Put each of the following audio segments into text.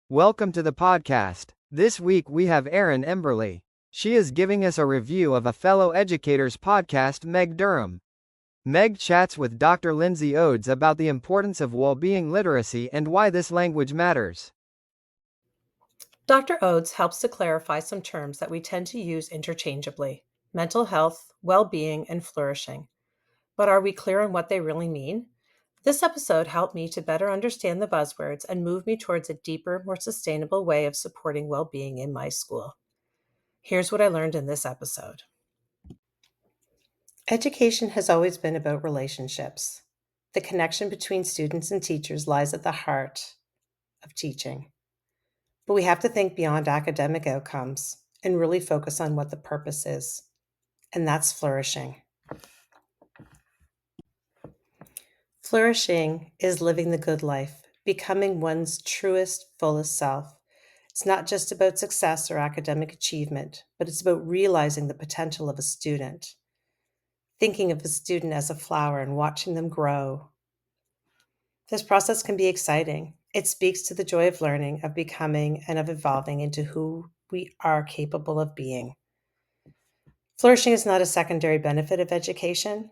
Welcome to the podcast. This week we have Erin Emberley. She is giving us a review of a fellow educator's podcast, Meg Durham. Meg chats with Dr. Lindsay Oades about the importance of well-being literacy and why this language matters. Dr. Oades helps to clarify some terms that we tend to use interchangeably: mental health, well-being, and flourishing. But are we clear on what they really mean? This episode helped me to better understand the buzzwords and move me towards a deeper, more sustainable way of supporting well-being in my school. Here's what I learned in this episode. Education has always been about relationships. The connection between students and teachers lies at the heart of teaching. But we have to think beyond academic outcomes and really focus on what the purpose is, and that's flourishing. Flourishing is living the good life, becoming one's truest, fullest self. It's not just about success or academic achievement, but it's about realizing the potential of a student, thinking of a student as a flower and watching them grow. This process can be exciting. It speaks to the joy of learning, of becoming, and of evolving into who we are capable of being. Flourishing is not a secondary benefit of education.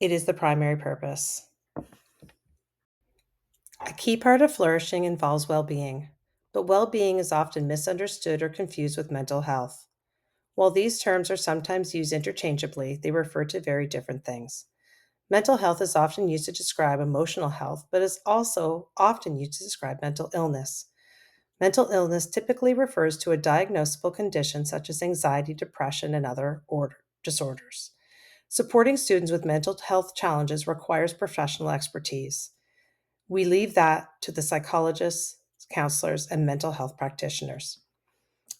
It is the primary purpose. A key part of flourishing involves well-being, but well-being is often misunderstood or confused with mental health. While these terms are sometimes used interchangeably, they refer to very different things. Mental health is often used to describe emotional health, but is also often used to describe mental illness. Mental illness typically refers to a diagnosable condition such as anxiety, depression, and other disorders. Supporting students with mental health challenges requires professional expertise. We leave that to the psychologists, counselors, and mental health practitioners.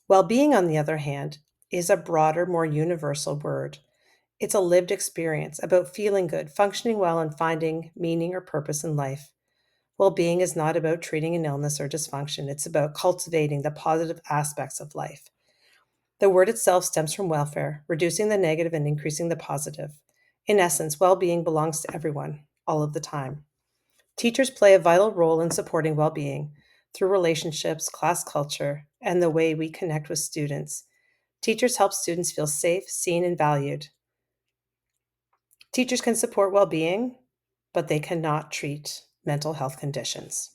Well-being, on the other hand, is a broader, more universal word. It's a lived experience about feeling good, functioning well, and finding meaning or purpose in life. Well-being is not about treating an illness or dysfunction. It's about cultivating the positive aspects of life. The word itself stems from welfare, reducing the negative and increasing the positive. In essence, well-being belongs to everyone, all of the time. Teachers play a vital role in supporting well-being through relationships, class culture, and the way we connect with students. Teachers help students feel safe, seen, and valued. Teachers can support well-being, but they cannot treat mental health conditions.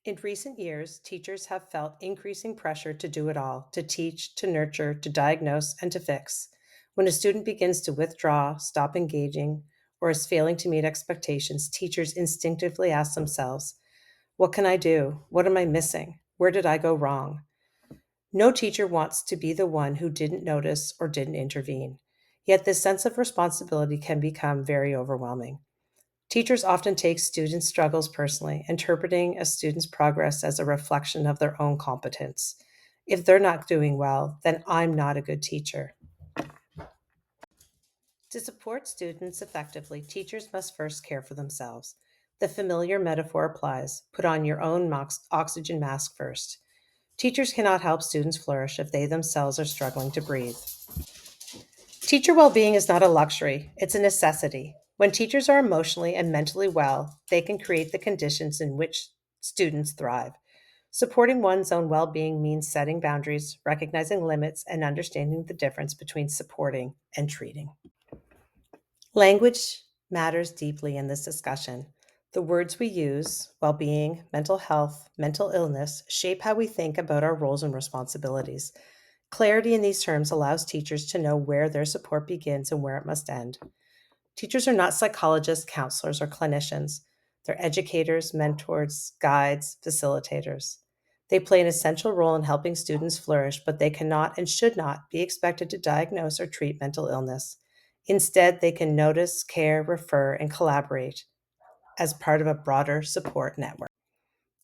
In recent years, teachers have felt increasing pressure to do it all: to teach, to nurture, to diagnose, and to fix. When a student begins to withdraw, stop engaging, or is failing to meet expectations, teachers instinctively ask themselves, what can I do? What am I missing? Where did I go wrong? No teacher wants to be the one who didn't notice or didn't intervene. Yet this sense of responsibility can become very overwhelming. Teachers often take students' struggles personally, interpreting a student's progress as a reflection of their own competence. If they're not doing well, then I'm not a good teacher. To support students effectively, teachers must first care for themselves. The familiar metaphor applies: put on your own oxygen mask first. Teachers cannot help students flourish if they themselves are struggling to breathe. Teacher well-being is not a luxury, it's a necessity. When teachers are emotionally and mentally well, they can create the conditions in which students thrive. Supporting one's own well-being means setting boundaries, recognizing limits, and understanding the difference between supporting and treating. Language matters deeply in this discussion. The words we use, well-being, mental health, mental illness, shape how we think about our roles and responsibilities. Clarity in these terms allows teachers to know where their support begins and where it must end. Teachers are not psychologists, counselors, or clinicians. They're educators, mentors, guides, facilitators. They play an essential role in helping students flourish, but they cannot and should not be expected to diagnose or treat mental illness. Instead, they can notice, care, refer, and collaborate as part of a broader support network.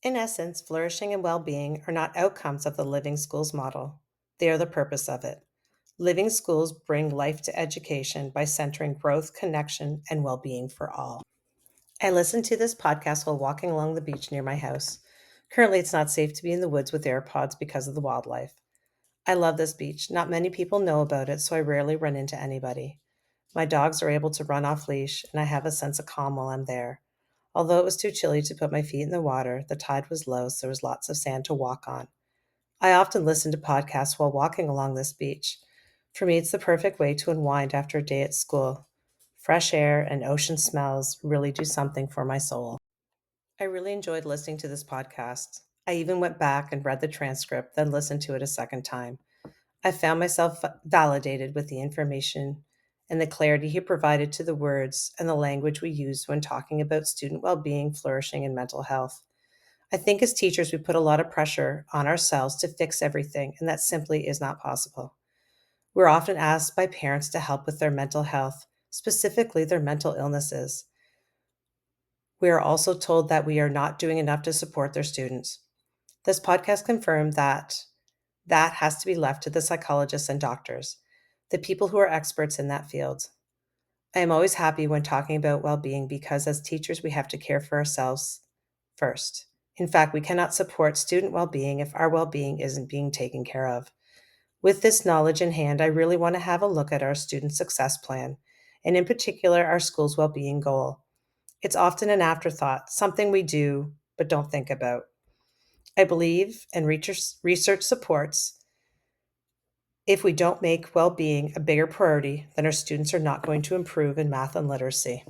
In essence, flourishing and well-being are not outcomes of the Living Schools model. They are the purpose of it. Living schools bring life to education by centering growth, connection, and well-being for all. I listen to this podcast while walking along the beach near my house. Currently, it's not safe to be in the woods with AirPods because of the wildlife. I love this beach. Not many people know about it, so I rarely run into anybody. My dogs are able to run off leash, and I have a sense of calm while I'm there. Although it was too chilly to put my feet in the water, the tide was low, so there was lots of sand to walk on. I often listen to podcasts while walking along this beach. For me, it's the perfect way to unwind after a day at school. Fresh air and ocean smells really do something for my soul. I really enjoyed listening to this podcast. I even went back and read the transcript, then listened to it a second time. I found myself validated with the information and the clarity he provided to the words and the language we use when talking about student well-being, flourishing, and mental health. I think as teachers, we put a lot of pressure on ourselves to fix everything, and that simply is not possible. We're often asked by parents to help with their mental health, specifically their mental illnesses. We are also told that we are not doing enough to support their students. This podcast confirmed that has to be left to the psychologists and doctors, the people who are experts in that field. I am always happy when talking about well being because as teachers, we have to care for ourselves first. In fact, we cannot support student well being if our well being isn't being taken care of. With this knowledge in hand, I really want to have a look at our student success plan, and in particular, our school's well being goal. It's often an afterthought, something we do but don't think about. I believe, and research supports, if we don't make well being a bigger priority, then our students are not going to improve in math and literacy.